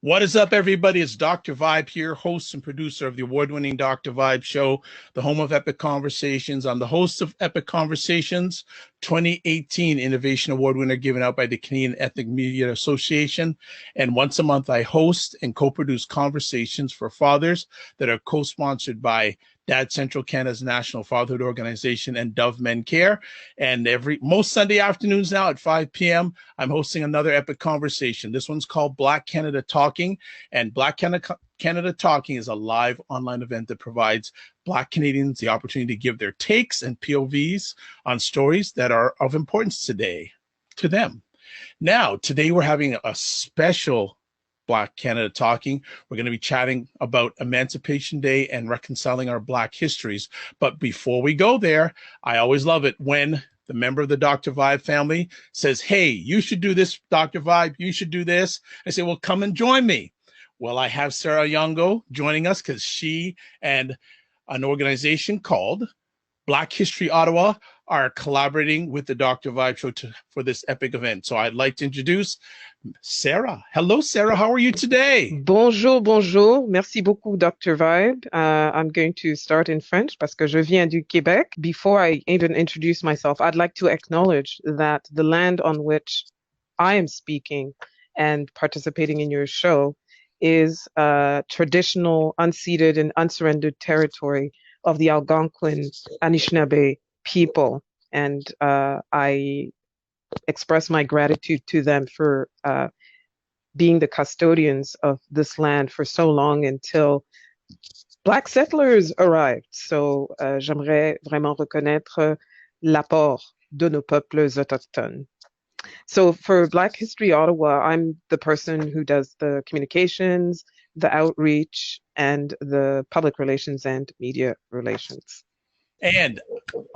What is up, everybody? It's Dr. Vibe here, host and producer of the award-winning Dr. Vibe show, the home of Epic Conversations. I'm the host of Epic Conversations, 2018 Innovation Award winner given out by the Canadian Ethnic Media Association. And once a month, I host and co-produce conversations for fathers that are co-sponsored by Dad Central Canada's National Fatherhood Organization and Dove Men Care. And most Sunday afternoons now at 5 p.m., I'm hosting another epic conversation. This one's called Black Canada Talking. And Black Canada Talking is a live online event that provides Black Canadians the opportunity to give their takes and POVs on stories that are of importance today to them. Now, today we're having a special Black Canada Talking. We're going to be chatting about Emancipation Day and reconciling our Black histories. But before we go there, I always love it when the member of the Dr. Vibe family says, hey, you should do this, Dr. Vibe, you should do this. I say, well, come and join me. Well, I have Sarah Onyango joining us because she and an organization called Black History Ottawa are collaborating with the Dr. Vibe show for this epic event. So I'd like to introduce Sarah. Hello, Sarah. How are you today? Bonjour, bonjour. Merci beaucoup, Dr. Vibe. I'm going to start in French parce que je viens du Québec. Before I even introduce myself, I'd like to acknowledge that the land on which I am speaking and participating in your show is traditional, unceded, and unsurrendered territory of the Algonquin Anishinaabe people. And I express my gratitude to them for being the custodians of this land for so long until Black settlers arrived. So j'aimerais vraiment reconnaître l'apport de nos peuples autochtones. So for Black History Ottawa, I'm the person who does the communications, the outreach, and the public relations and media relations. And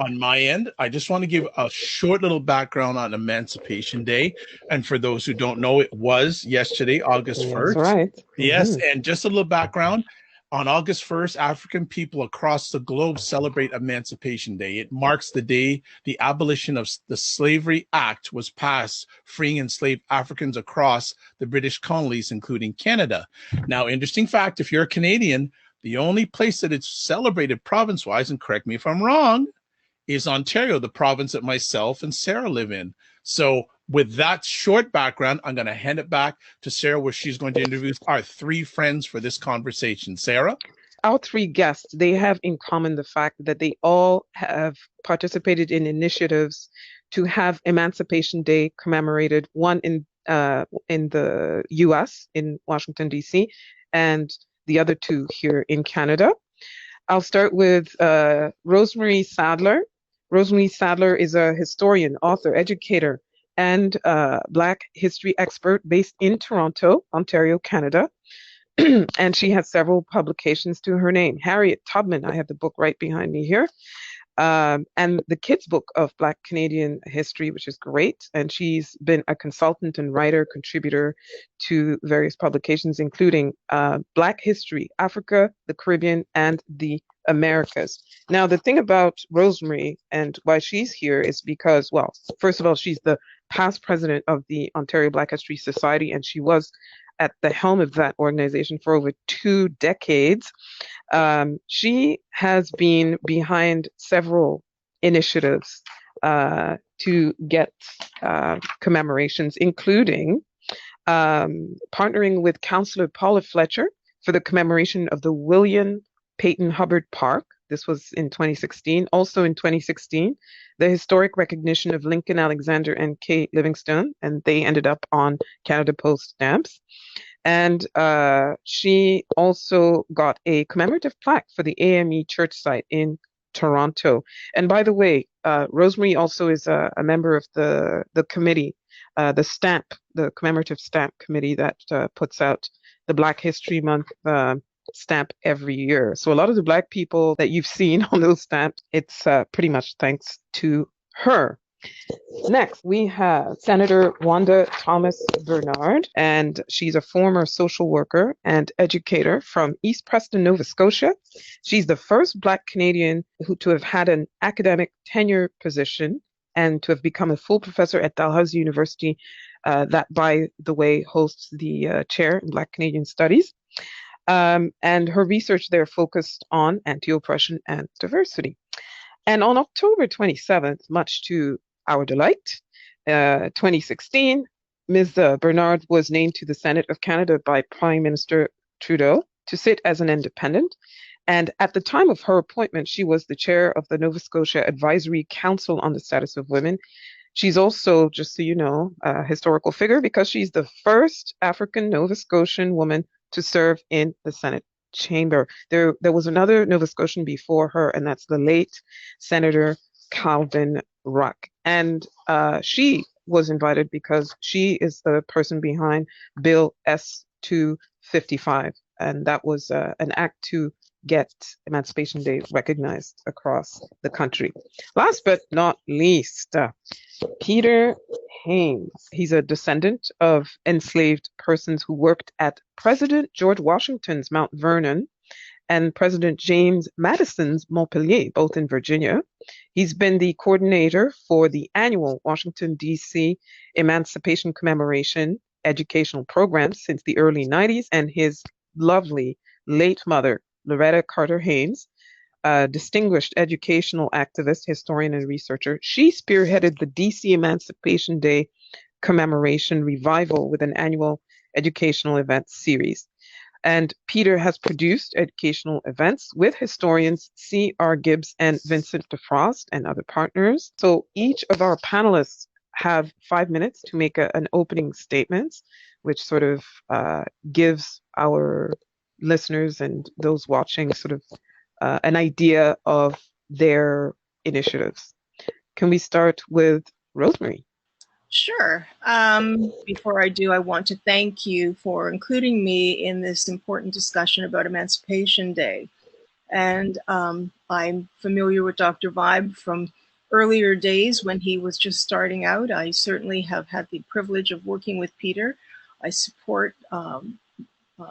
on my end, I just want to give a short little background on Emancipation Day. And for those who don't know, it was yesterday, August 1st. That's right. Yes, and just a little background. On August 1st, African people across the globe celebrate Emancipation Day. It marks the day the abolition of the Slavery Act was passed, freeing enslaved Africans across the British colonies, including Canada. Now, interesting fact, if you're a Canadian, the only place that it's celebrated province-wise, and correct me if I'm wrong, is Ontario, the province that myself and Sarah live in. So with that short background, I'm going to hand it back to Sarah, where she's going to introduce our three friends for this conversation. Sarah? Our three guests, they have in common the fact that they all have participated in initiatives to have Emancipation Day commemorated, one in the US, in Washington, D.C., and the other two here in Canada. I'll start with Rosemary Sadlier. Rosemary Sadlier is a historian, author, educator, and Black history expert based in Toronto, Ontario, Canada. And she has several publications to her name. Harriet Tubman, I have the book right behind me here, and the kids' book of Black Canadian history, which is great. And she's been a consultant and writer, contributor to various publications, including Black History, Africa, the Caribbean, and the Americas. Now, the thing about Rosemary and why she's here is because, well, first of all, she's the past president of the Ontario Black History Society, and she was at the helm of that organization for over 2 decades. She has been behind several initiatives to get commemorations, including partnering with Councillor Paula Fletcher for the commemoration of the William Peyton Hubbard Park. This was in 2016. Also in 2016, the historic recognition of Lincoln Alexander and Kay Livingstone, and they ended up on Canada Post stamps. And she also got a commemorative plaque for the AME church site in Toronto. And by the way, Rosemary also is a member of the committee, the commemorative stamp committee that puts out the Black History Month stamp every year. So a lot of the Black people that you've seen on those stamps, it's pretty much thanks to her. Next, we have Senator Wanda Thomas Bernard, and she's a former social worker and educator from East Preston, Nova Scotia. She's the first Black Canadian to have had an academic tenure position and to have become a full professor at Dalhousie University that, by the way, hosts the chair in Black Canadian Studies. And her research there focused on anti-oppression and diversity. And on October 27th, much to our delight, 2016, Ms. Bernard was named to the Senate of Canada by Prime Minister Trudeau to sit as an independent. And at the time of her appointment, she was the chair of the Nova Scotia Advisory Council on the Status of Women. She's also, just so you know, a historical figure because she's the first African Nova Scotian woman to serve in the Senate chamber. There was another Nova Scotian before her, and that's the late Senator Calvin Ruck. And she was invited because she is the person behind Bill S-255, and that was an act to get Emancipation Day recognized across the country. Last but not least, Peter Haynes. He's a descendant of enslaved persons who worked at President George Washington's Mount Vernon and President James Madison's Montpelier, both in Virginia. He's been the coordinator for the annual Washington, D.C. Emancipation Commemoration educational program since the early 90s, and his lovely late mother, Loretta Carter Haynes, a distinguished educational activist, historian, and researcher. She spearheaded the DC Emancipation Day commemoration revival with an annual educational event series. And Peter has produced educational events with historians C.R. Gibbs and Vincent DeFrost and other partners. So each of our panelists have 5 minutes to make an opening statement, which sort of gives our listeners and those watching sort of an idea of their initiatives. Can we start with Rosemary? Sure. Before I do, I want to thank you for including me in this important discussion about Emancipation Day. And I'm familiar with Dr. Vibe from earlier days when he was just starting out. I certainly have had the privilege of working with Peter. I support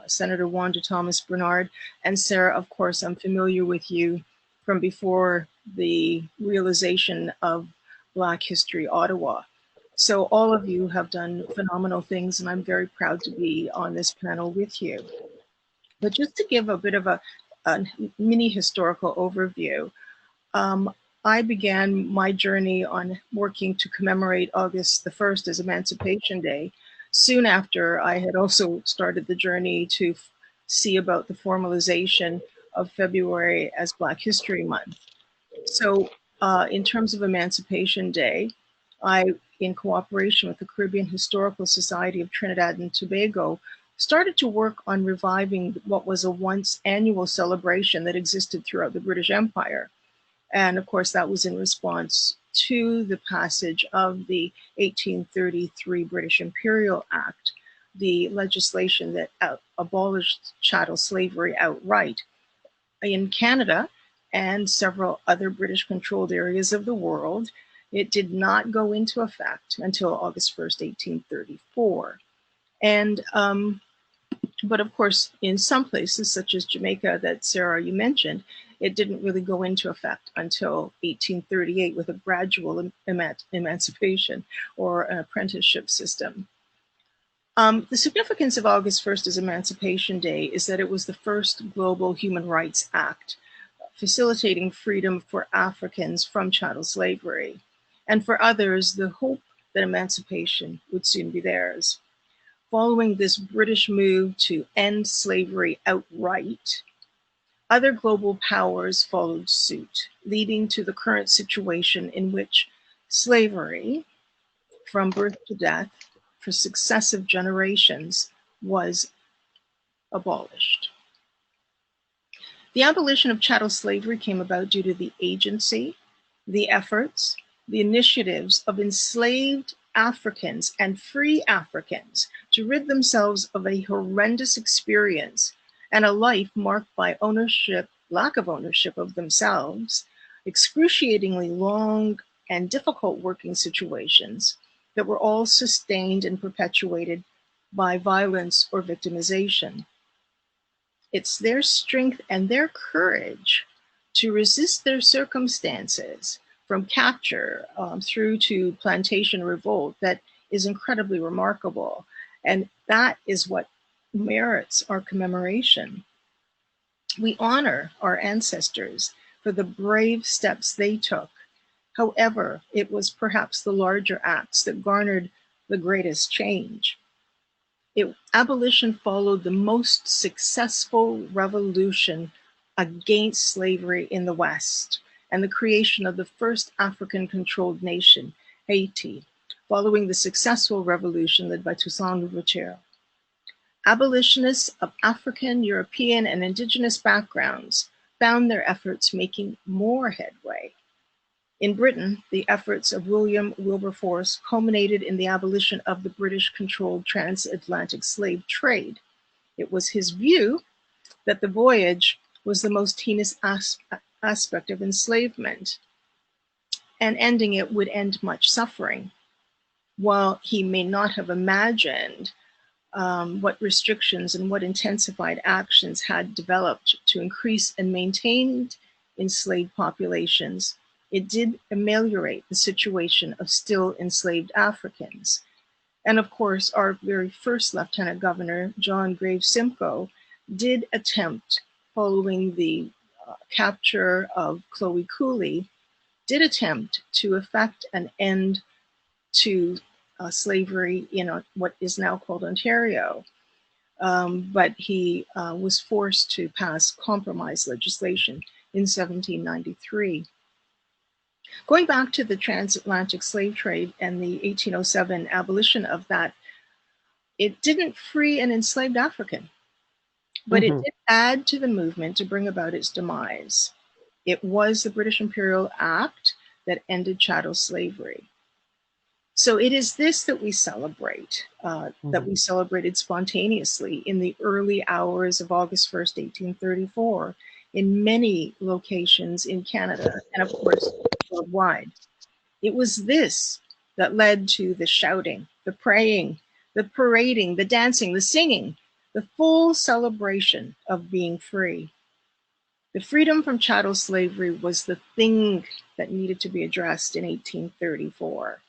Senator Wanda Thomas Bernard, and Sarah, of course, I'm familiar with you from before the realization of Black History Ottawa. So all of you have done phenomenal things, and I'm very proud to be on this panel with you. But just to give a bit of a mini historical overview, I began my journey on working to commemorate August the 1st as Emancipation Day soon after I had also started the journey to see about the formalization of February as Black History Month. So in terms of Emancipation Day, I, in cooperation with the Caribbean Historical Society of Trinidad and Tobago, started to work on reviving what was a once annual celebration that existed throughout the British Empire. And of course, that was in response to the passage of the 1833 British Imperial Act, the legislation that abolished chattel slavery outright. In Canada and several other British-controlled areas of the world, it did not go into effect until August 1st, 1834. And, but of course, in some places, such as Jamaica that Sarah, you mentioned, it didn't really go into effect until 1838 with a gradual emancipation or an apprenticeship system. The significance of August 1st as Emancipation Day is that it was the first global human rights act facilitating freedom for Africans from chattel slavery, and for others, the hope that emancipation would soon be theirs. Following this British move to end slavery outright, other global powers followed suit, leading to the current situation in which slavery, from birth to death, for successive generations, was abolished. The abolition of chattel slavery came about due to the agency, the efforts, the initiatives of enslaved Africans and free Africans to rid themselves of a horrendous experience and a life marked by ownership, lack of ownership of themselves, excruciatingly long and difficult working situations that were all sustained and perpetuated by violence or victimization. It's their strength and their courage to resist their circumstances from capture through to plantation revolt that is incredibly remarkable. And that is what merits our commemoration. We honor our ancestors for the brave steps they took. However, it was perhaps the larger acts that garnered the greatest change. Abolition followed the most successful revolution against slavery in the West and the creation of the first African-controlled nation, Haiti, following the successful revolution led by Toussaint Louverture. Abolitionists of African, European, and Indigenous backgrounds found their efforts making more headway. In Britain, the efforts of William Wilberforce culminated in the abolition of the British-controlled transatlantic slave trade. It was his view that the voyage was the most heinous aspect of enslavement, and ending it would end much suffering. While he may not have imagined what restrictions and what intensified actions had developed to increase and maintain enslaved populations, it did ameliorate the situation of still enslaved Africans. And of course, our very first Lieutenant Governor, John Graves Simcoe, did attempt, following the capture of Chloe Cooley, did attempt to effect an end to slavery in what is now called Ontario. But he was forced to pass compromise legislation in 1793. Going back to the transatlantic slave trade and the 1807 abolition of that, it didn't free an enslaved African, but it did add to the movement to bring about its demise. It was the British Imperial Act that ended chattel slavery. So it is this that we celebrate, that we celebrated spontaneously in the early hours of August 1st, 1834, in many locations in Canada and of course worldwide. It was this that led to the shouting, the praying, the parading, the dancing, the singing, the full celebration of being free. The freedom from chattel slavery was the thing that needed to be addressed in 1834.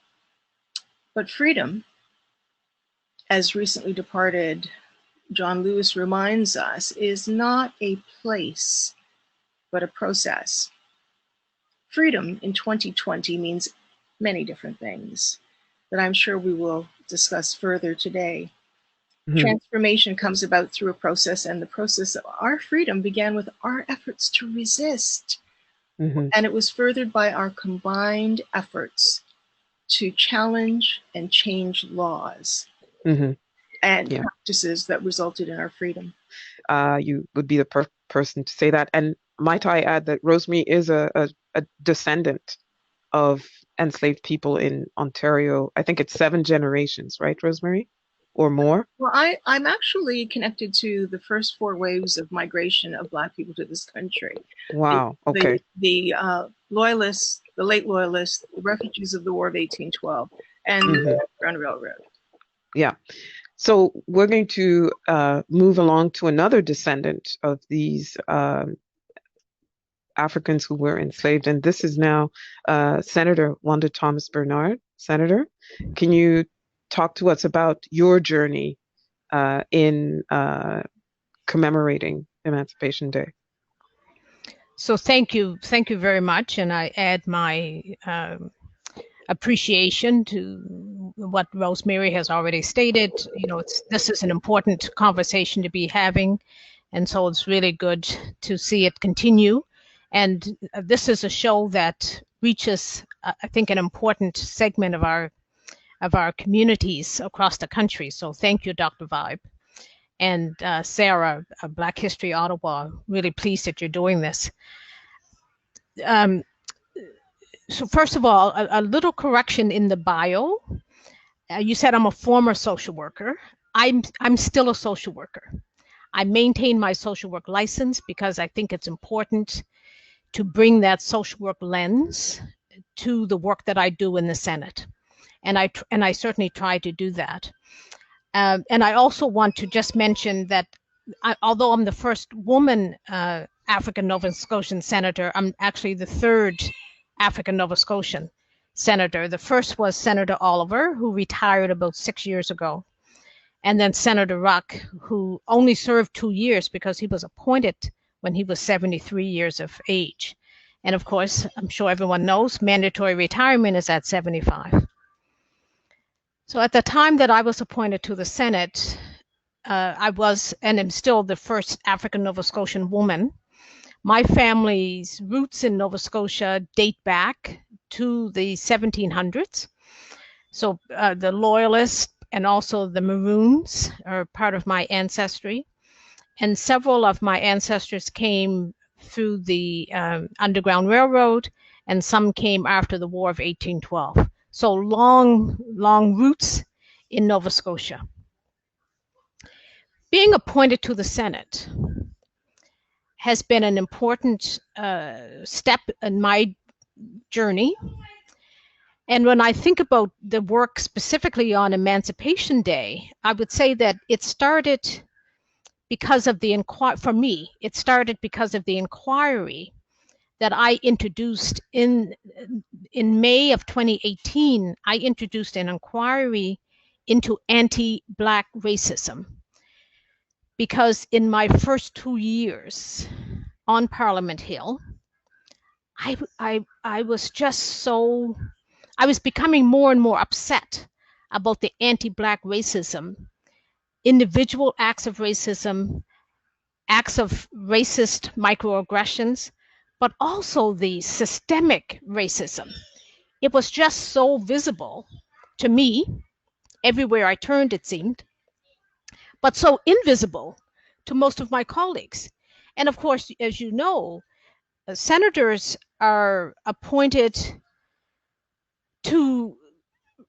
But freedom, as recently departed John Lewis reminds us, is not a place, but a process. Freedom in 2020 means many different things that I'm sure we will discuss further today. Transformation comes about through a process, and the process of our freedom began with our efforts to resist. And it was furthered by our combined efforts to challenge and change laws and practices that resulted in our freedom. You would be the person to say that. And might I add that Rosemary is a descendant of enslaved people in Ontario. I think it's 7 generations, right, Rosemary? Or more? Well, I'm actually connected to the first 4 waves of migration of Black people to this country. Wow, okay. The Loyalists, the late Loyalists, the refugees of the War of 1812, and the Underground Railroad. Yeah. So we're going to move along to another descendant of these Africans who were enslaved, and this is now Senator Wanda Thomas Bernard. Senator, can you talk to us about your journey in commemorating Emancipation Day? So thank you very much, and I add my appreciation to what Rosemary has already stated. You know, this is an important conversation to be having, and so it's really good to see it continue. And this is a show that reaches, I think, an important segment of our communities across the country. So thank you, Dr. Vibe. And Sarah, Black History Ottawa, really pleased that you're doing this. So first of all, a little correction in the bio. You said I'm a former social worker. I'm still a social worker. I maintain my social work license because I think it's important to bring that social work lens to the work that I do in the Senate. And I certainly try to do that. And I also want to just mention that although I'm the first woman African Nova Scotian senator, I'm actually the 3rd African Nova Scotian senator. The first was Senator Oliver, who retired about 6 years ago. And then Senator Ruck, who only served 2 years because he was appointed when he was 73 years of age. And of course, I'm sure everyone knows, mandatory retirement is at 75. So at the time that I was appointed to the Senate, I was, and am still, the first African Nova Scotian woman. My family's roots in Nova Scotia date back to the 1700s. So the Loyalists and also the Maroons are part of my ancestry. And several of my ancestors came through the Underground Railroad, and some came after the War of 1812. So long, long roots in Nova Scotia. Being appointed to the Senate has been an important step in my journey. And when I think about the work specifically on Emancipation Day, I would say that it started because of the for me, it started because of the inquiry that I introduced in May of 2018. I introduced an inquiry into anti-Black racism, because in my first 2 years on Parliament Hill, I was just so, I was becoming more and more upset about the anti-Black racism, individual acts of racism, acts of racist microaggressions, but also the systemic racism. It was just so visible to me, everywhere I turned it seemed, but so invisible to most of my colleagues. And of course, as you know, senators are appointed to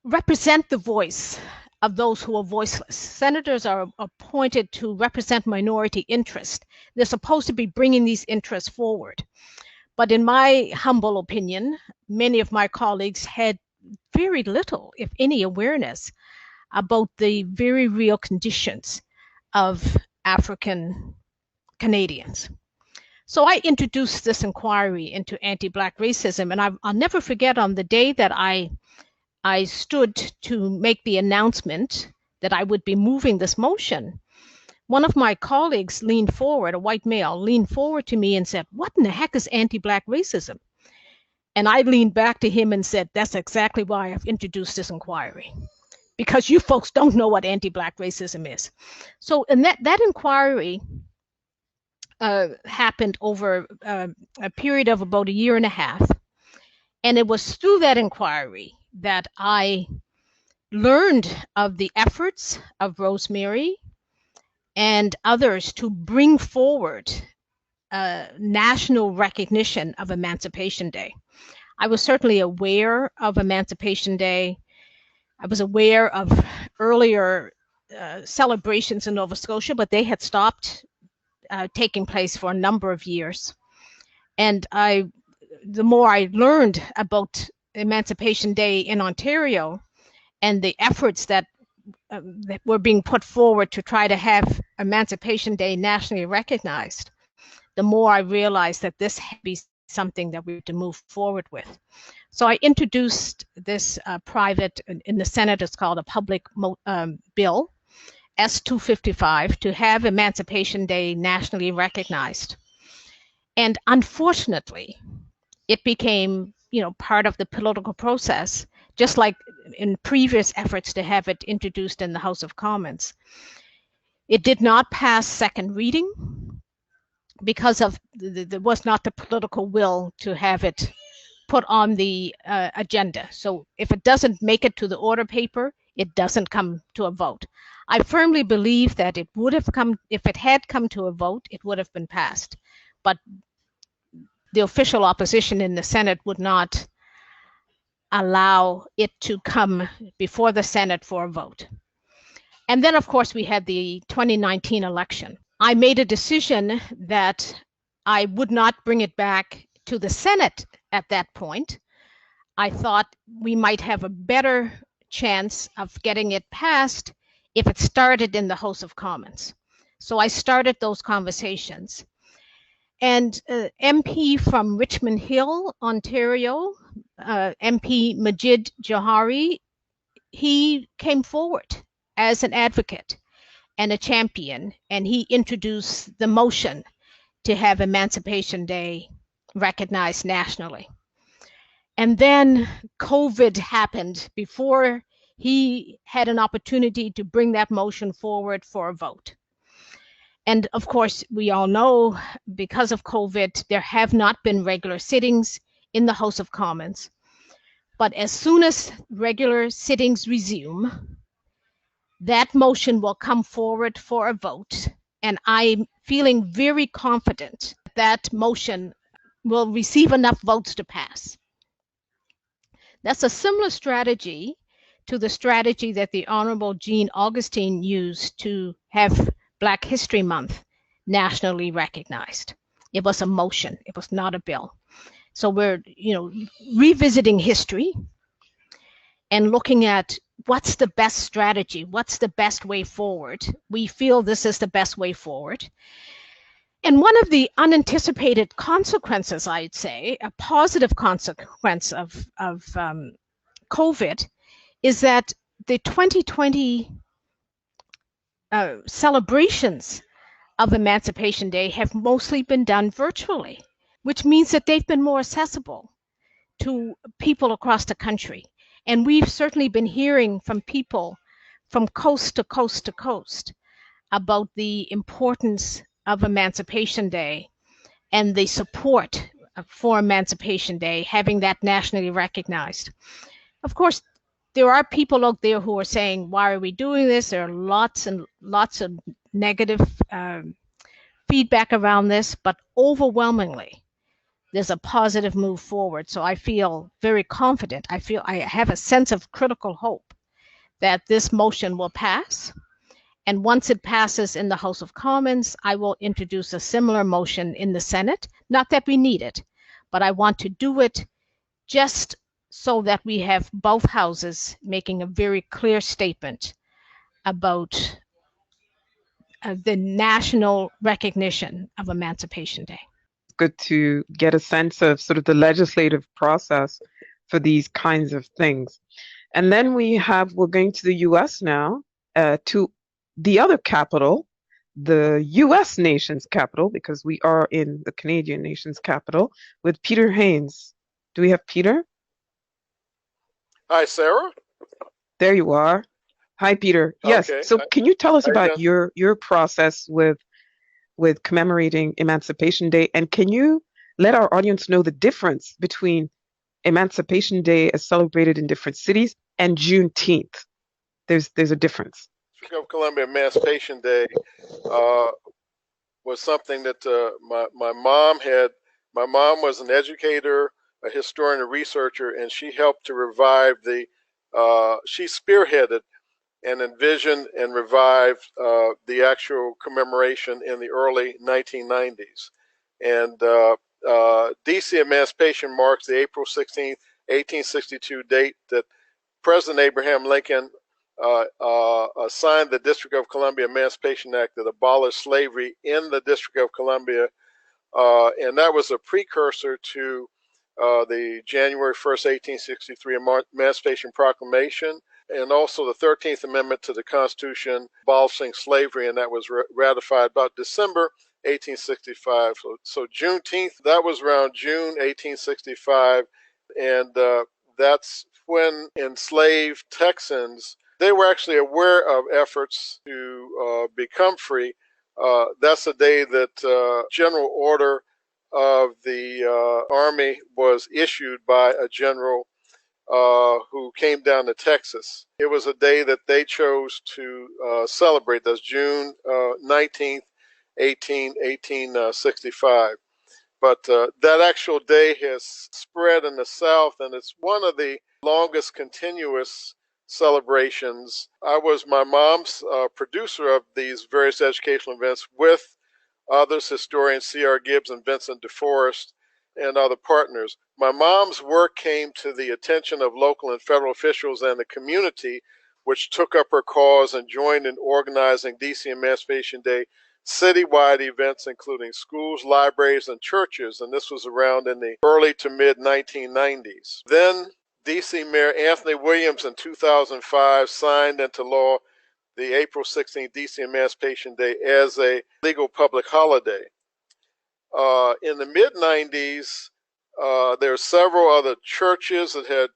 represent the voice of those who are voiceless. Senators are appointed to represent minority interest. They're supposed to be bringing these interests forward. But in my humble opinion, many of my colleagues had very little, if any, awareness about the very real conditions of African Canadians. So I introduced this inquiry into anti-Black racism, and I'll never forget, on the day that I stood to make the announcement that I would be moving this motion, one of my colleagues leaned forward, a white male, leaned forward to me and said, "What in the heck is anti-Black racism?" And I leaned back to him and said, "That's exactly why I've introduced this inquiry, because you folks don't know what anti-Black racism is." So, and that inquiry happened over a period of about 1.5 years. And it was through that inquiry that I learned of the efforts of Rosemary and others to bring forward national recognition of Emancipation Day. I was certainly aware of Emancipation Day. I was aware of earlier celebrations in Nova Scotia, but they had stopped taking place for a number of years. And the more I learned about Emancipation Day in Ontario and the efforts that were being put forward to try to have Emancipation Day nationally recognized, the more I realized that this had to be something that we had to move forward with. So I introduced this private, in the Senate it's called a public bill, S-255, to have Emancipation Day nationally recognized. And unfortunately, it became, part of the political process, just like in previous efforts to have it introduced in the House of Commons. It did not pass second reading because of there was not the political will to have it put on the agenda. So if it doesn't make it to the order paper, it doesn't come to a vote. I firmly believe that it would have come, if it had come to a vote, it would have been passed. But the official opposition in the Senate would not allow it to come before the Senate for a vote. And then, of course, we had the 2019 election. I made a decision that I would not bring it back to the Senate at that point. I thought we might have a better chance of getting it passed if it started in the House of Commons. So I started those conversations. And MP from Richmond Hill, Ontario, MP Majid Johari, he came forward as an advocate and a champion, and he introduced the motion to have Emancipation Day recognized nationally. And then COVID happened before he had an opportunity to bring that motion forward for a vote. And of course, we all know because of COVID, there have not been regular sittings in the House of Commons. But as soon as regular sittings resume, that motion will come forward for a vote. And I'm feeling very confident that motion will receive enough votes to pass. That's a similar strategy to the strategy that the Honorable Jean Augustine used to have Black History Month nationally recognized. It was a motion, it was not a bill. So we're, revisiting history and looking at what's the best strategy, what's the best way forward. We feel this is the best way forward. And one of the unanticipated consequences, I'd say, a positive consequence of COVID, is that the 2020 celebrations of Emancipation Day have mostly been done virtually, which means that they've been more accessible to people across the country. And we've certainly been hearing from people from coast to coast to coast about the importance of Emancipation Day and the support for Emancipation Day, having that nationally recognized. Of course, there are people out there who are saying, why are we doing this? There are lots and lots of negative feedback around this, but overwhelmingly, there's a positive move forward. So I feel very confident. I have a sense of critical hope that this motion will pass. And once it passes in the House of Commons, I will introduce a similar motion in the Senate. Not that we need it, but I want to do it just so that we have both houses making a very clear statement about the national recognition of Emancipation Day. Good to get a sense of sort of the legislative process for these kinds of things. And then we're going to the US now, to the other capital, the US nation's capital, because we are in the Canadian nation's capital, with Peter Haynes. Do we have Peter? Hi, Sarah. There you are. Hi, Peter. Yes. Okay. So can you tell us about your process with commemorating Emancipation Day, and can you let our audience know the difference between Emancipation Day as celebrated in different cities and Juneteenth? There's a difference. District of Columbia Emancipation Day was something that my mom had. My mom was an educator, a historian, a researcher, and she helped to revive she spearheaded and envisioned and revived the actual commemoration in the early 1990s. And DC Emancipation marks the April 16th, 1862 date that President Abraham Lincoln signed the District of Columbia Emancipation Act that abolished slavery in the District of Columbia. And that was a precursor to the January 1st, 1863 Emancipation Proclamation, and also the 13th Amendment to the Constitution abolishing slavery, and that was ratified about December 1865. So Juneteenth, that was around June 1865, and that's when enslaved Texans, they were actually aware of efforts to become free. That's the day that General Order of the Army was issued by a general who came down to Texas. It was a day that they chose to celebrate. That's June 19th, 1865. But that actual day has spread in the South, and it's one of the longest continuous celebrations. I was my mom's producer of these various educational events with others, historians C.R. Gibbs and Vincent DeForest, and other partners. My mom's work came to the attention of local and federal officials and the community, which took up her cause and joined in organizing DC Emancipation Day citywide events including schools, libraries, and churches, and this was around in the early to mid 1990s. Then DC Mayor Anthony Williams in 2005 signed into law the April 16th DC Emancipation Day as a legal public holiday. In the mid-90s, there were several other churches that had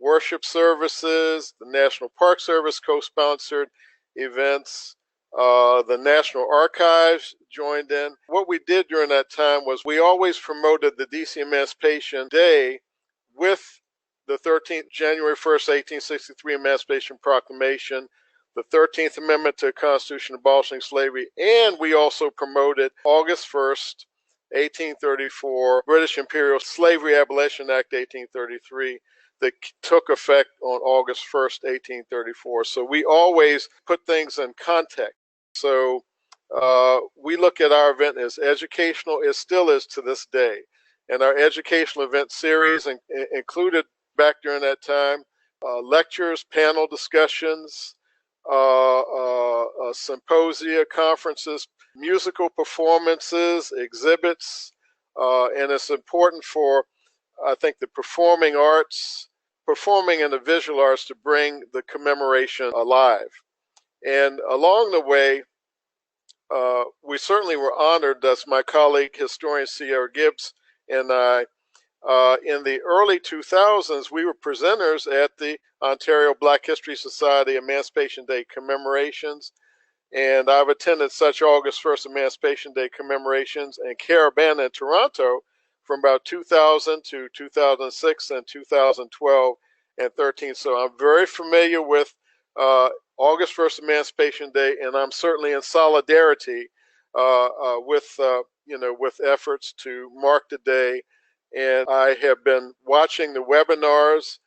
worship services. The National Park Service co-sponsored events. The National Archives joined in. What we did during that time was we always promoted the DC Emancipation Day with the 13th January 1st, 1863 Emancipation Proclamation, the 13th Amendment to the Constitution abolishing slavery, and we also promoted August 1st, 1834, British Imperial Slavery Abolition Act 1833 that took effect on August 1st, 1834. So we always put things in context. So we look at our event as educational. It still is to this day. And our educational event series included back during that time lectures, panel discussions, symposia, conferences, musical performances, exhibits, and it's important for, I think, the performing arts, performing and the visual arts to bring the commemoration alive. And along the way, we certainly were honored, as my colleague, historian Sierra Gibbs, and I, in the early 2000s, we were presenters at the Ontario Black History Society Emancipation Day commemorations. And I've attended such August 1st Emancipation Day commemorations and Caribana in Toronto from about 2000 to 2006 and 2012 and 13. So I'm very familiar with August 1st Emancipation Day, and I'm certainly in solidarity with efforts to mark the day. And I have been watching the webinars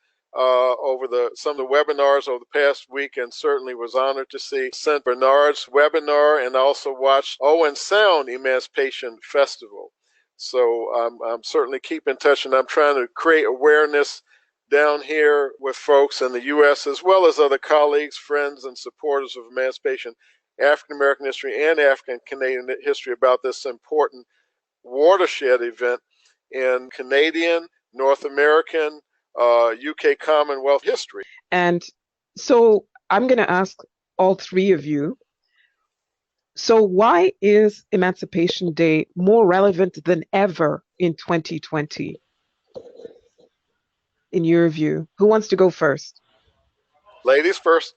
some of the webinars over the past week, and certainly was honored to see St. Bernard's webinar, and also watched Owen Sound Emancipation Festival. So I'm certainly keep in touch, and I'm trying to create awareness down here with folks in the U.S. as well as other colleagues, friends, and supporters of emancipation, African American history, and African Canadian history about this important watershed event in Canadian, North American, UK Commonwealth history. And so I'm going to ask all three of you, so why is Emancipation Day more relevant than ever in 2020, in your view? Who wants to go first? Ladies first.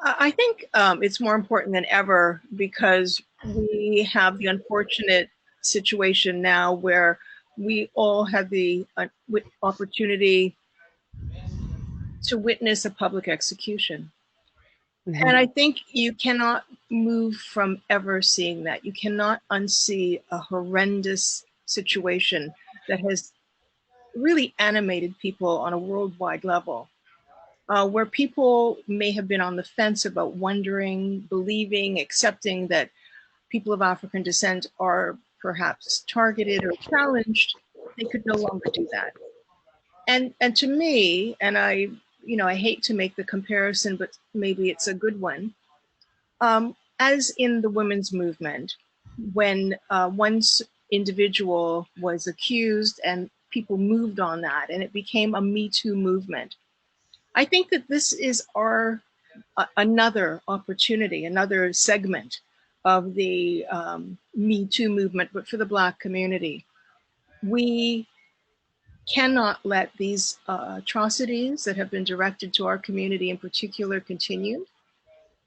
I think it's more important than ever because we have the unfortunate situation now where we all have the opportunity to witness a public execution. Mm-hmm. And I think you cannot move from ever seeing that. You cannot unsee a horrendous situation that has really animated people on a worldwide level, where people may have been on the fence about wondering, believing, accepting that people of African descent are perhaps targeted or challenged. They could no longer do that. And to me, and I hate to make the comparison, but maybe it's a good one. As in the women's movement, when one individual was accused and people moved on that and it became a Me Too movement, I think that this is another opportunity, another segment of the Me Too movement, but for the Black community. We cannot let these atrocities that have been directed to our community in particular continue.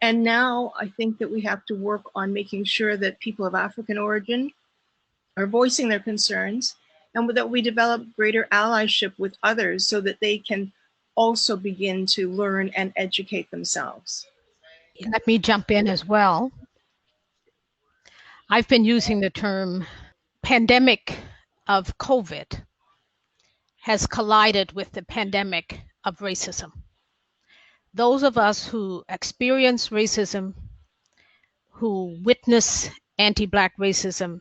And now I think that we have to work on making sure that people of African origin are voicing their concerns, and that we develop greater allyship with others so that they can also begin to learn and educate themselves. Let me jump in as well. I've been using the term pandemic of COVID has collided with the pandemic of racism. Those of us who experience racism, who witness anti-Black racism,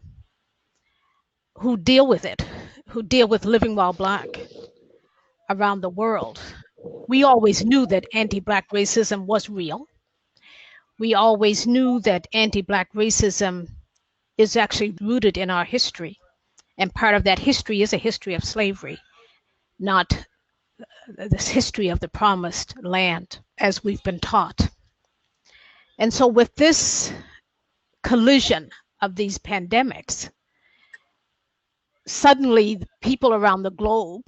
who deal with it, who deal with living while Black around the world, we always knew that anti-Black racism was real. We always knew that anti-Black racism is actually rooted in our history. And part of that history is a history of slavery, not this history of the promised land, as we've been taught. And so with this collision of these pandemics, suddenly people around the globe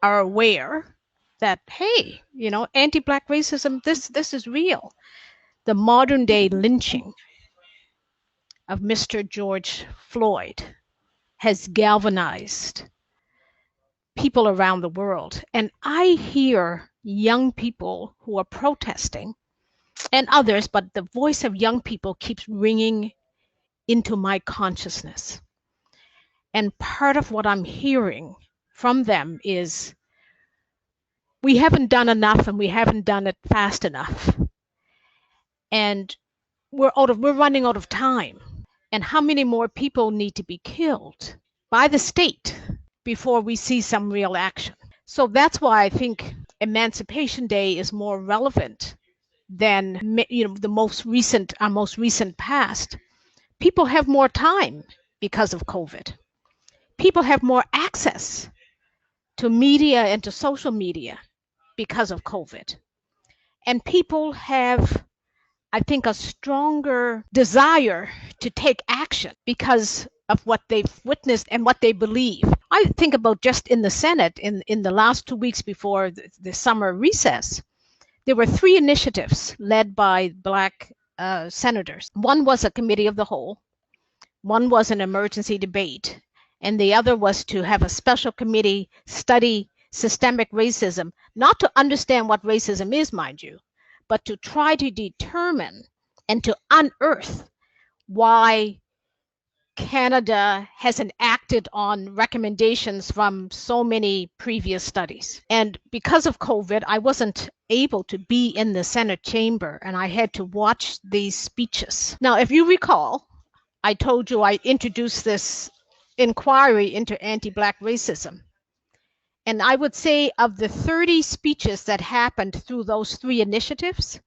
are aware that, hey, anti-Black racism, this is real. The modern day lynching of Mr. George Floyd has galvanized people around the world. And I hear young people who are protesting and others, but the voice of young people keeps ringing into my consciousness. And part of what I'm hearing from them is, we haven't done enough and we haven't done it fast enough. And we're running out of time. And how many more people need to be killed by the state before we see some real action? So that's why I think Emancipation Day is more relevant than our most recent past. People have more time because of COVID. People have more access to media and to social media because of COVID. And people have, I think, a stronger desire to take action because of what they've witnessed and what they believe. I think about just in the Senate, in the last 2 weeks before the summer recess, there were 3 initiatives led by Black senators. One was a committee of the whole, one was an emergency debate, and the other was to have a special committee study systemic racism, not to understand what racism is, mind you, but to try to determine and to unearth why Canada hasn't acted on recommendations from so many previous studies. And because of COVID, I wasn't able to be in the Senate chamber, and I had to watch these speeches. Now, if you recall, I told you I introduced this inquiry into anti-Black racism. And I would say of the 30 speeches that happened through those 3 initiatives,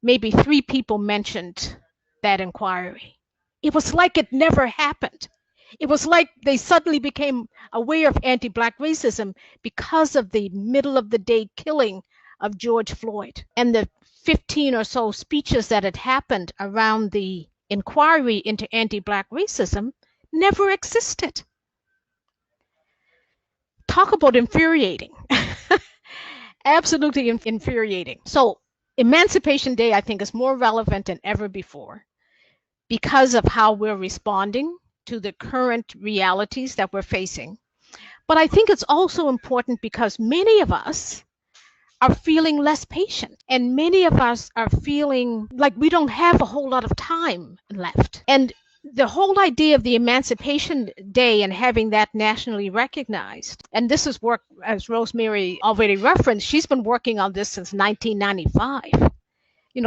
maybe 3 people mentioned that inquiry. It was like it never happened. It was like they suddenly became aware of anti-Black racism because of the middle of the day killing of George Floyd. And the 15 or so speeches that had happened around the inquiry into anti-Black racism never existed. Talk about infuriating. Absolutely infuriating. So Emancipation Day, I think, is more relevant than ever before because of how we're responding to the current realities that we're facing. But I think it's also important because many of us are feeling less patient, and many of us are feeling like we don't have a whole lot of time left. And the whole idea of the Emancipation Day and having that nationally recognized, and this is work, as Rosemary already referenced, she's been working on this since 1995.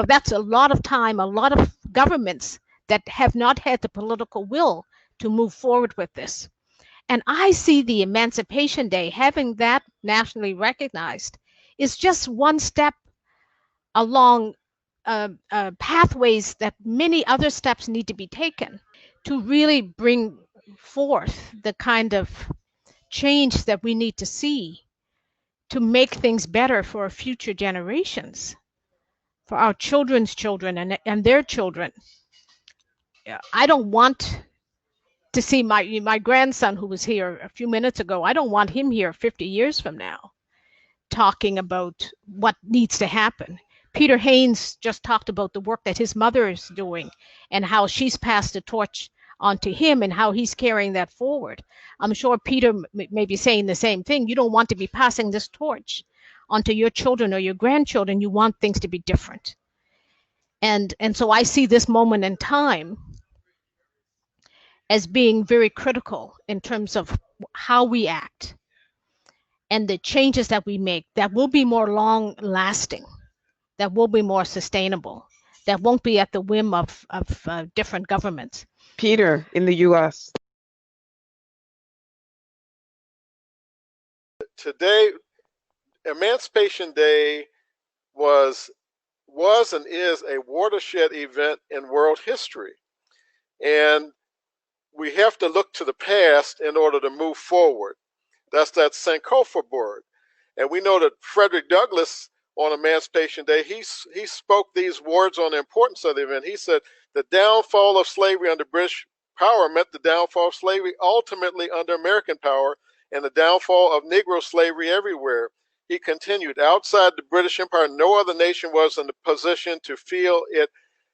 That's a lot of time, a lot of governments that have not had the political will to move forward with this. And I see the Emancipation Day, having that nationally recognized, is just one step along pathways that many other steps need to be taken to really bring forth the kind of change that we need to see to make things better for our future generations, for our children's children and their children. I don't want to see my grandson, who was here a few minutes ago, I don't want him here 50 years from now talking about what needs to happen. Peter Haynes just talked about the work that his mother is doing and how she's passed the torch on to him and how he's carrying that forward. I'm sure Peter may be saying the same thing. You don't want to be passing this torch onto your children or your grandchildren. You want things to be different. And so I see this moment in time as being very critical in terms of how we act and the changes that we make that will be more long lasting, that will be more sustainable, that won't be at the whim of different governments. Peter, in the US. Today, Emancipation Day was was and is a watershed event in world history. And we have to look to the past in order to move forward. That's that Sankofa word. And we know that Frederick Douglass on Emancipation Day, he spoke these words on the importance of the event. He said, the downfall of slavery under British power meant the downfall of slavery ultimately under American power and the downfall of Negro slavery everywhere. He continued, outside the British Empire, no other nation was in a position to feel it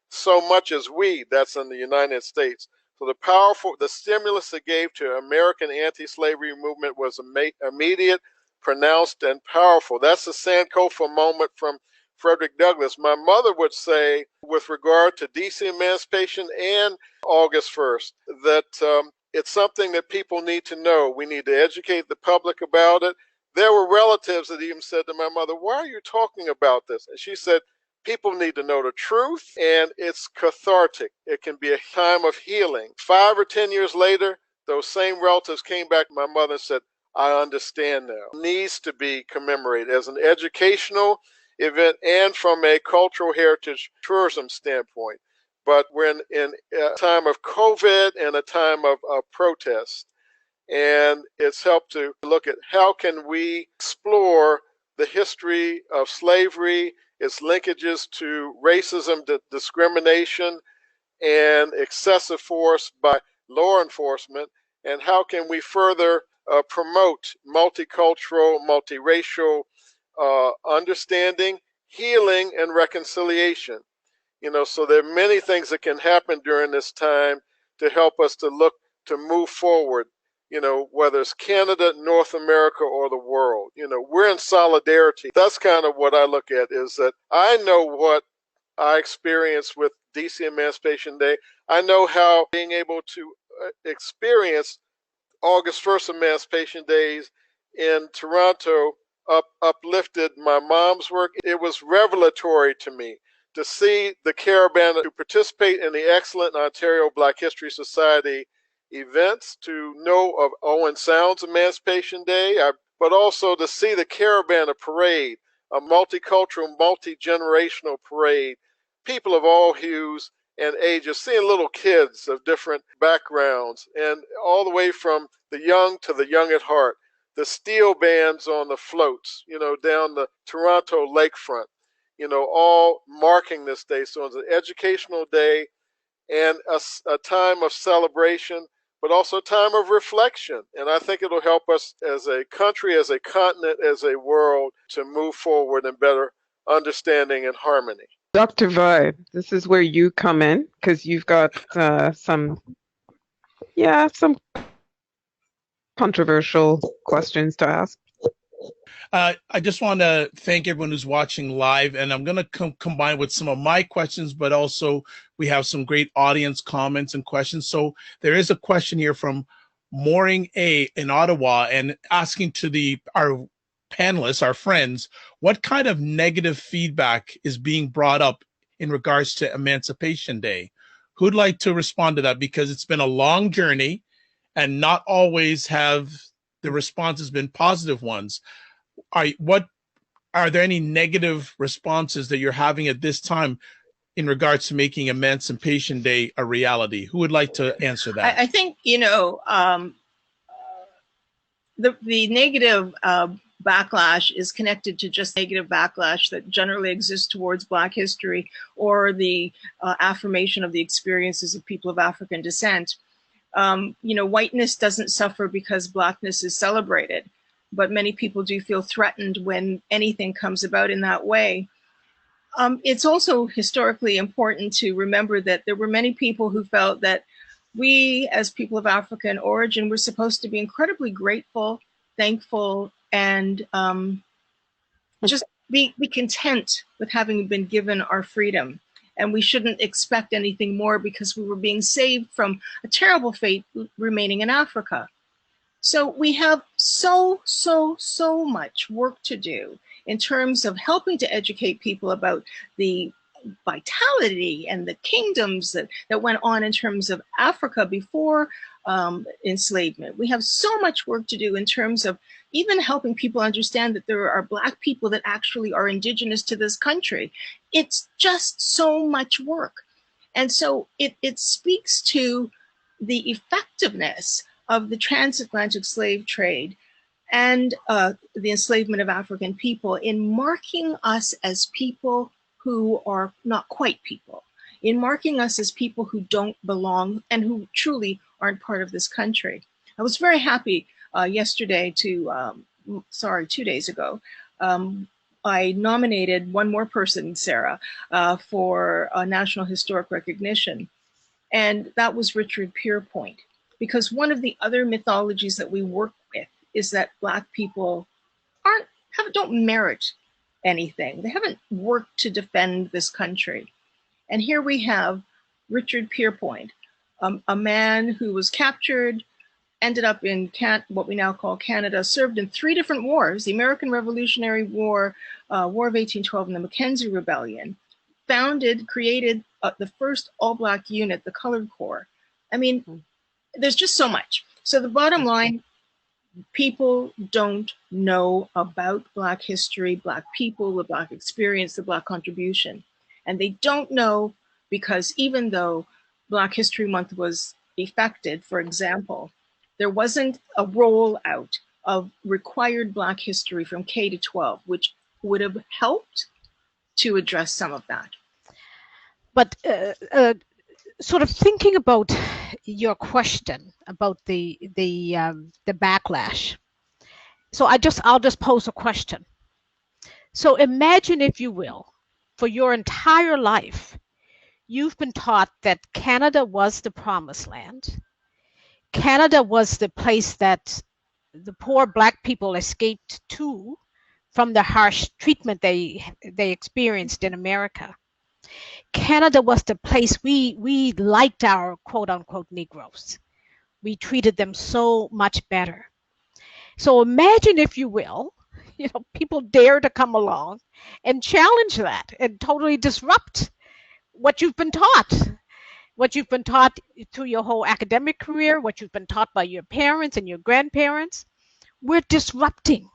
so much as we, that's in the United States. So the stimulus it gave to American anti-slavery movement was immediate, pronounced, and powerful. That's the Sankofa moment from Frederick Douglass. My mother would say, with regard to DC emancipation and August 1st, that it's something that people need to know. We need to educate the public about it. There were relatives that even said to my mother, why are you talking about this? And she said, people need to know the truth, and it's cathartic. It can be a time of healing. 5 or 10 years later, those same relatives came back to my mother and said, I understand now. It needs to be commemorated as an educational event and from a cultural heritage tourism standpoint. But we're in a time of COVID and a time of protest. And it's helped to look at how can we explore the history of slavery, its linkages to racism, discrimination, and excessive force by law enforcement, and how can we further promote multicultural, multiracial understanding, healing, and reconciliation. So there are many things that can happen during this time to help us to look to move forward, whether it's Canada, North America, or the world. We're in solidarity. That's kind of what I look at, is that I know what I experienced with DC Emancipation Day. I know how being able to experience August 1st Emancipation Days in Toronto uplifted my mom's work. It was revelatory to me to see the caravan, to participate in the excellent Ontario Black History Society events, to know of Owen Sound's Emancipation Day, but also to see the Caravana parade, a multicultural, multi-generational parade, people of all hues and ages, seeing little kids of different backgrounds, and all the way from the young to the young at heart, the steel bands on the floats, down the Toronto lakefront, all marking this day. So it's an educational day and a time of celebration, but also a time of reflection. And I think it'll help us as a country, as a continent, as a world to move forward in better understanding and harmony. Dr. Vibe, this is where you come in, because you've got some controversial questions to ask. I just want to thank everyone who's watching live, and I'm going to combine with some of my questions, but also we have some great audience comments and questions. So there is a question here from Mooring A in Ottawa, and asking to our panelists, our friends, what kind of negative feedback is being brought up in regards to Emancipation Day? Who'd like to respond to that? Because it's been a long journey, and not always have the responses been positive ones. Are there any negative responses that you're having at this time in regards to making Emancipation Day a reality? Who would like to answer that? I think, the negative backlash is connected to just negative backlash that generally exists towards Black history, or the affirmation of the experiences of people of African descent. Whiteness doesn't suffer because Blackness is celebrated, but many people do feel threatened when anything comes about in that way. It's also historically important to remember that there were many people who felt that we, as people of African origin, were supposed to be incredibly grateful, thankful, and just be content with having been given our freedom. And we shouldn't expect anything more because we were being saved from a terrible fate remaining in Africa. So we have so much work to do in terms of helping to educate people about the vitality and the kingdoms that went on in terms of Africa before enslavement. We have so much work to do in terms of even helping people understand that there are Black people that actually are indigenous to this country. It's just so much work. And so it speaks to the effectiveness of the transatlantic slave trade and the enslavement of African people in marking us as people who are not quite people, in marking us as people who don't belong and who truly aren't part of this country. I was very happy yesterday to, 2 days ago, I nominated one more person, Sarah, for National Historic Recognition. And that was Richard Pierpoint, because one of the other mythologies that we work with is that Black people don't merit anything. They haven't worked to defend this country. And here we have Richard Pierpoint, a man who was captured, ended up in what we now call Canada, served in 3 different wars: the American Revolutionary War, War of 1812, and the Mackenzie Rebellion, created the first all-Black unit, the Colored Corps. I mean, there's just so much. So the bottom line, people don't know about Black history, Black people, the Black experience, the Black contribution. And they don't know because even though Black History Month was effected, for example, there wasn't a rollout of required Black history from K to 12, which would have helped to address some of that. But sort of thinking about your question about the backlash. So I'll just pose a question. So imagine, if you will, for your entire life, you've been taught that Canada was the promised land. Canada was the place that the poor Black people escaped to from the harsh treatment they experienced in America. Canada was the place we liked our quote unquote Negroes. We treated them so much better. So imagine, if you will, people dare to come along and challenge that and totally disrupt what you've been taught through your whole academic career, what you've been taught by your parents and your grandparents. We're disrupting.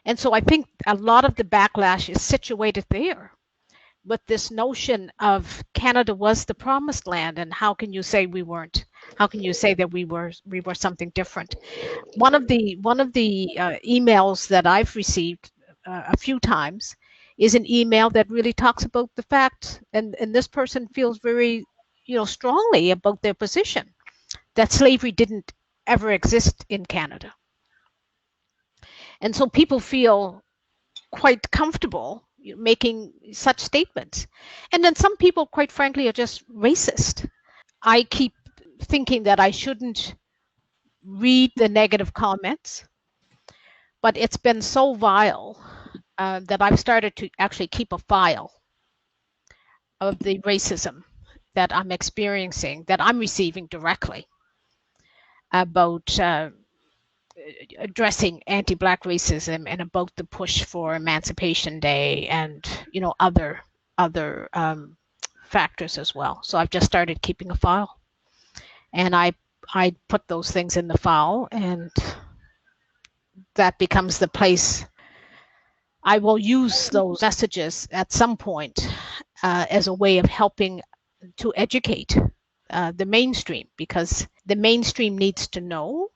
And so I think a lot of the backlash is situated there with this notion of Canada was the promised land, and how can you say we weren't? How can you say that we were something different? One of the emails that I've received a few times is an email that really talks about the fact, and this person feels very strongly about their position, that slavery didn't ever exist in Canada. And so people feel quite comfortable making such statements. And then some people, quite frankly, are just racist. I keep thinking that I shouldn't read the negative comments, but it's been so vile that I've started to actually keep a file of the racism that I'm experiencing, that I'm receiving directly, about addressing anti-Black racism and about the push for Emancipation Day and other factors as well. So I've just started keeping a file, and I put those things in the file, and that becomes the place I will use those messages at some point as a way of helping to educate the mainstream, because the mainstream needs to know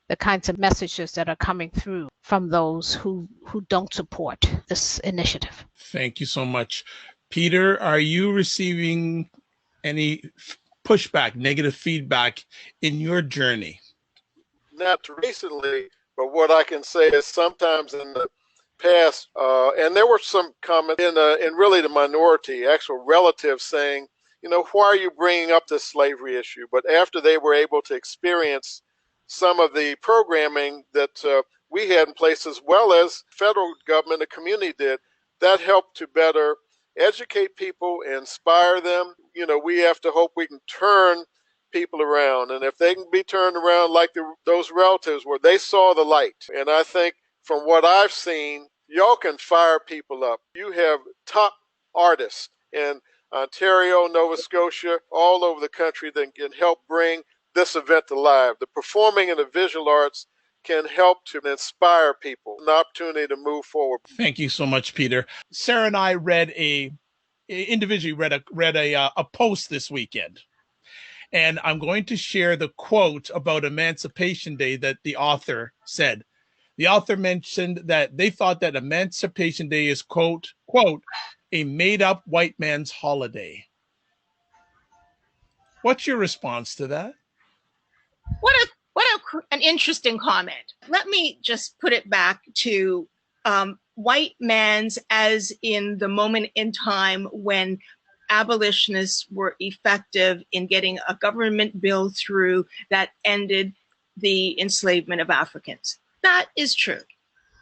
the kinds of messages that are coming through from those who don't support this initiative. Thank you so much. Peter, are you receiving any pushback, negative feedback in your journey? Not recently, but what I can say is sometimes in the past, and there were some comments in really the minority, actual relatives saying, why are you bringing up this slavery issue? But after they were able to experience some of the programming that we had in place, as well as federal government, the community did, that helped to better educate people, inspire them. We have to hope we can turn people around. And if they can be turned around like those relatives where they saw the light. And I think from what I've seen y'all can fire people up. You have top artists in Ontario, Nova Scotia, all over the country that can help bring this event to life. The performing and the visual arts can help to inspire people, an opportunity to move forward. Thank you so much, Peter. Sarah and I individually read a post this weekend. And I'm going to share the quote about Emancipation Day that the author said. The author mentioned that they thought that Emancipation Day is, quote, a made-up white man's holiday. What's your response to that? An interesting comment. Let me just put it back to white man's, as in the moment in time when abolitionists were effective in getting a government bill through that ended the enslavement of Africans. That is true.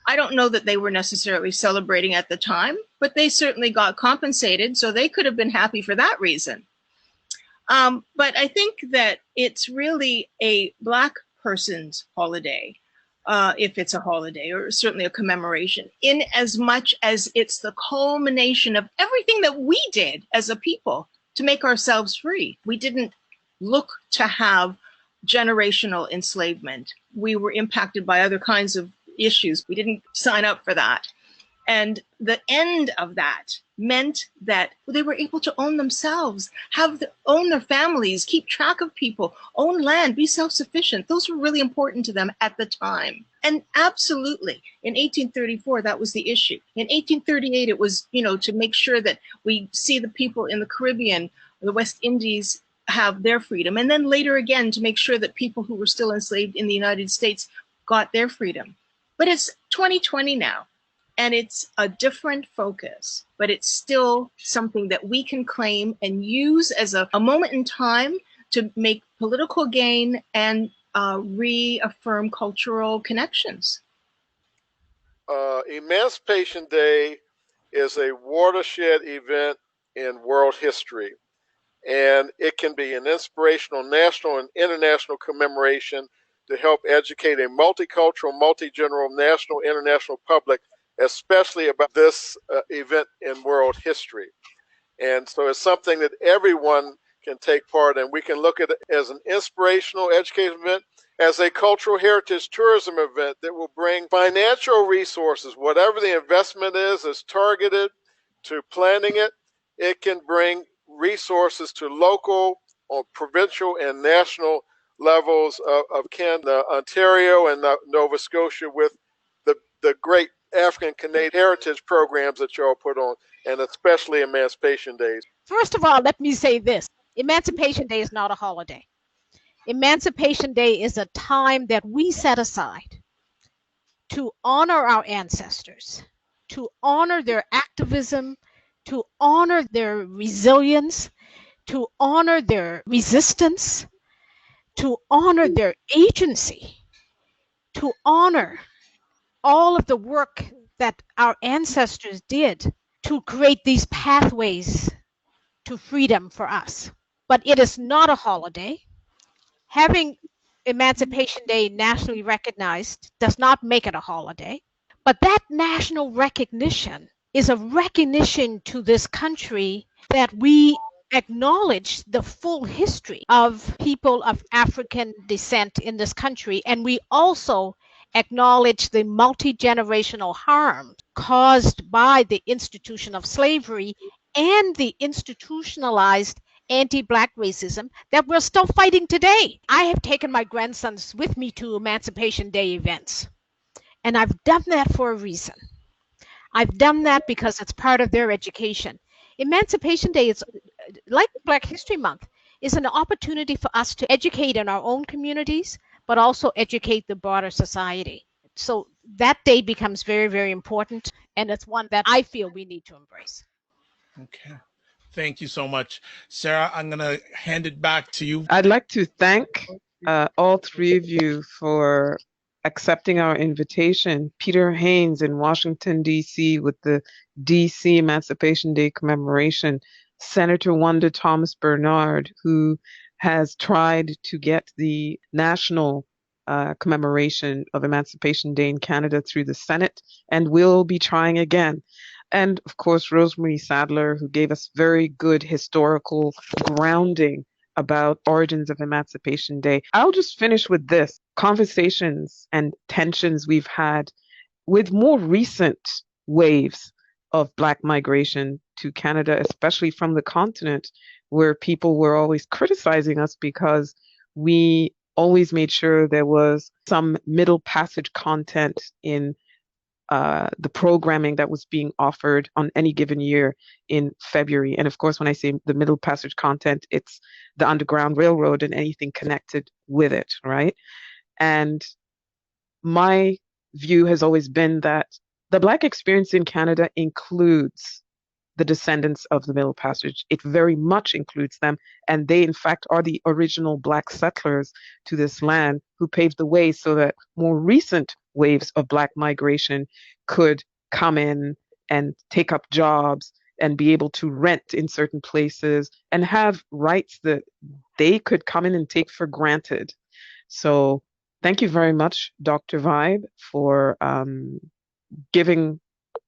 I don't know that they were necessarily celebrating at the time, but they certainly got compensated, so they could have been happy for that reason. But I think that it's really a Black person's holiday, if it's a holiday, or certainly a commemoration, in as much as it's the culmination of everything that we did as a people to make ourselves free. We didn't look to have generational enslavement. We were impacted by other kinds of issues. We didn't sign up for that. And the end of that meant that they were able to own themselves, own their families, keep track of people, own land, be self-sufficient. Those were really important to them at the time. And absolutely, in 1834, that was the issue. In 1838, it was, to make sure that we see the people in the Caribbean, the West Indies, have their freedom. And then later again, to make sure that people who were still enslaved in the United States got their freedom. But it's 2020 now. And it's a different focus, but it's still something that we can claim and use as a moment in time to make political gain and reaffirm cultural connections. Emancipation Day is a watershed event in world history, and it can be an inspirational national and international commemoration to help educate a multicultural, multi-generational, national, international public, especially about this event in world history. And so it's something that everyone can take part in. We can look at it as an inspirational education event, as a cultural heritage tourism event that will bring financial resources. Whatever the investment is targeted to planning it. It can bring resources to local or provincial and national levels of Canada, Ontario, and Nova Scotia, with the great African Canadian heritage programs that y'all put on, and especially Emancipation Days. First of all, let me say this. Emancipation Day is not a holiday. Emancipation Day is a time that we set aside to honor our ancestors, to honor their activism, to honor their resilience, to honor their resistance, to honor their agency, to honor all of the work that our ancestors did to create these pathways to freedom for us. But it is not a holiday. Having Emancipation Day nationally recognized does not make it a holiday. But that national recognition is a recognition to this country that we acknowledge the full history of people of African descent in this country. And we also acknowledge the multi-generational harm caused by the institution of slavery and the institutionalized anti-Black racism that we're still fighting today. I have taken my grandsons with me to Emancipation Day events, and I've done that for a reason. I've done that because it's part of their education. Emancipation Day is, like Black History Month, is an opportunity for us to educate in our own communities, but also educate the broader society. So that day becomes very, very important, and it's one that I feel we need to embrace. Okay. Thank you so much. Sarah, I'm going to hand it back to you. I'd like to thank all three of you for accepting our invitation. Peter Haynes in Washington, D.C. with the D.C. Emancipation Day commemoration. Senator Wanda Thomas Bernard, who has tried to get the national commemoration of Emancipation Day in Canada through the Senate, and we'll be trying again. And of course, Rosemary Sadlier, who gave us very good historical grounding about origins of Emancipation Day. I'll just finish with this. Conversations and tensions we've had with more recent waves of Black migration to Canada, especially from the continent, where people were always criticizing us because we always made sure there was some middle passage content in the programming that was being offered on any given year in February. And of course, when I say the middle passage content, it's the Underground Railroad and anything connected with it, right? And my view has always been that the Black experience in Canada includes the descendants of the Middle Passage. It very much includes them. And they, in fact, are the original Black settlers to this land who paved the way so that more recent waves of Black migration could come in and take up jobs and be able to rent in certain places and have rights that they could come in and take for granted. So thank you very much, Dr. Vibe, for giving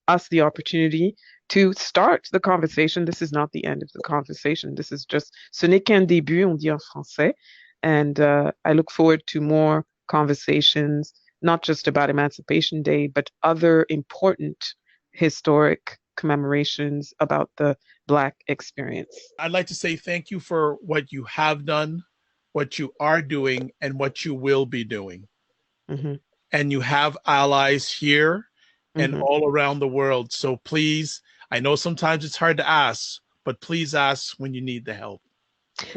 us the opportunity to start the conversation. This is not the end of the conversation. This is just, ce n'est qu'un début, on dit en français. And I look forward to more conversations, not just about Emancipation Day, but other important historic commemorations about the Black experience. I'd like to say thank you for what you have done, what you are doing, and what you will be doing. Mm-hmm. And you have allies here and Mm-hmm. all around the world. So please, I know sometimes it's hard to ask, but please ask when you need the help.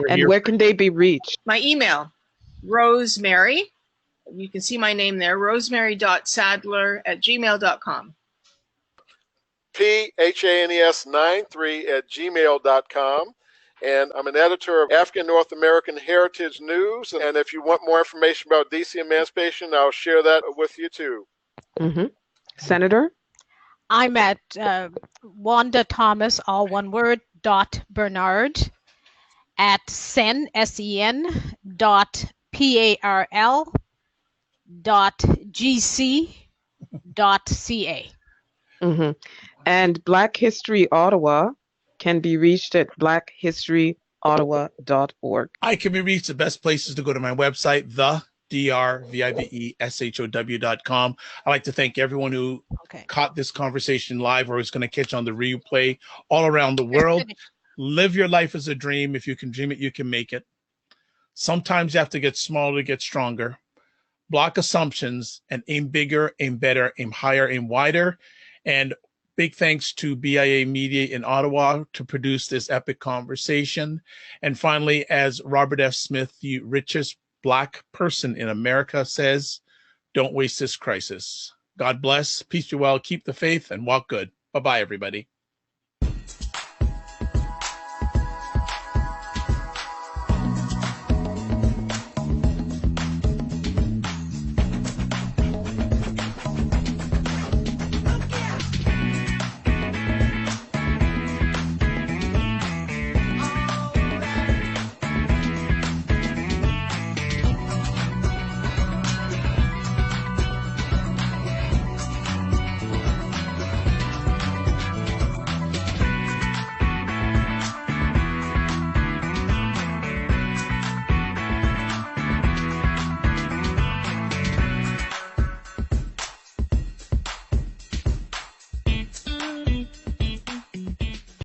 And where can they be reached? My email, Rosemary, you can see my name there, rosemary.sadler@gmail.com. PHANES93@gmail.com. And I'm an editor of African North American Heritage News. And if you want more information about DC Emancipation, I'll share that with you too. Mm-hmm. Senator? I'm at Wanda Thomas, all one word, .Bernard at sen, S-E-N, .PARL, .GC.ca. Mm-hmm. And Black History Ottawa can be reached at blackhistoryottawa.org. I can be reached. The best places to go to my website, DRVIBESHOW.com. I'd like to thank everyone who caught this conversation live or is going to catch on the replay all around the world. Live your life as a dream. If you can dream it, you can make it. Sometimes you have to get smaller to get stronger. Block assumptions and aim bigger, aim better, aim higher, aim wider. And big thanks to BIA Media in Ottawa to produce this epic conversation. And finally, as Robert F. Smith, the richest Black person in America, says, don't waste this crisis. God bless, peace be well, keep the faith, and walk good. Bye-bye, everybody.